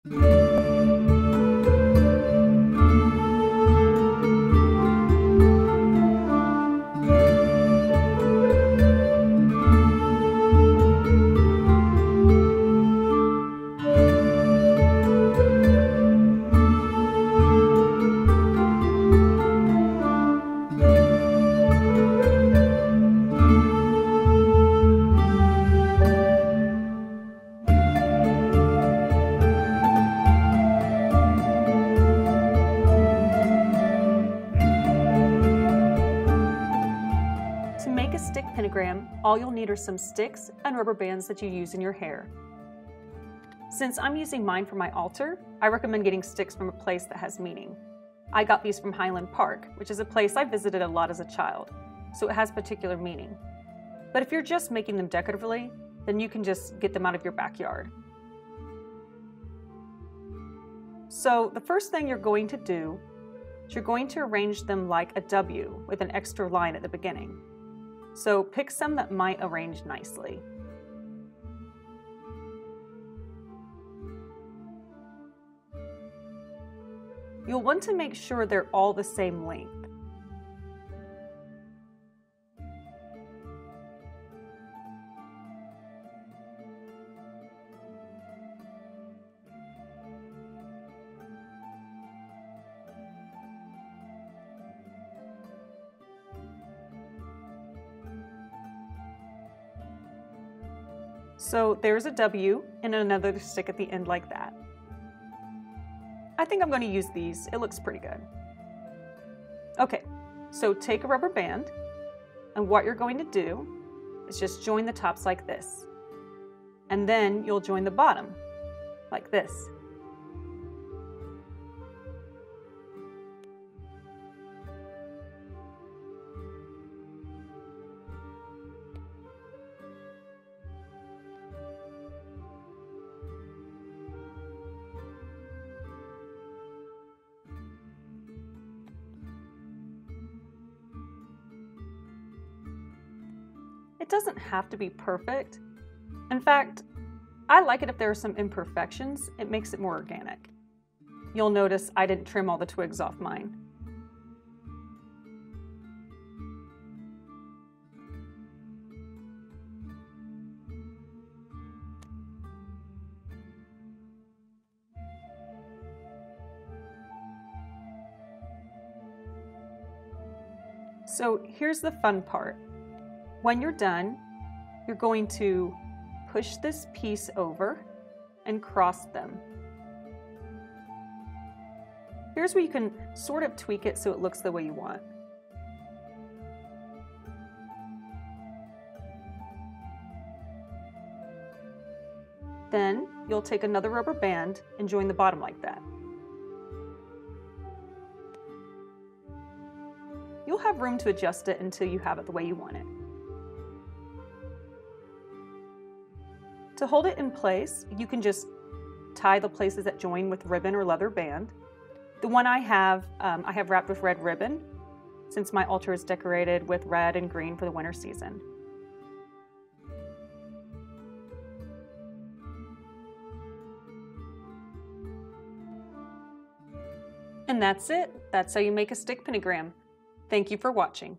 To make a stick pentagram, all you'll need are some sticks and rubber bands that you use in your hair. Since I'm using mine for my altar, I recommend getting sticks from a place that has meaning. I got these from Highland Park, which is a place I visited a lot as a child, so it has particular meaning. But if you're just making them decoratively, then you can just get them out of your backyard. So the first thing you're going to do is you're going to arrange them like a W with an extra line at the beginning. So pick some that might arrange nicely. You'll want to make sure they're all the same length. So there's a W and another stick at the end like that. I think I'm going to use these. It looks pretty good. Okay, so take a rubber band, and what you're going to do is just join the tops like this. And then you'll join the bottom like this. It doesn't have to be perfect. In fact, I like it if there are some imperfections. It makes it more organic. You'll notice I didn't trim all the twigs off mine. So here's the fun part. When you're done, you're going to push this piece over and cross them. Here's where you can sort of tweak it so it looks the way you want. Then you'll take another rubber band and join the bottom like that. You'll have room to adjust it until you have it the way you want it. To hold it in place, you can just tie the places that join with ribbon or leather band. The one I have wrapped with red ribbon, since my altar is decorated with red and green for the winter season. And that's it. That's how you make a stick pentagram. Thank you for watching.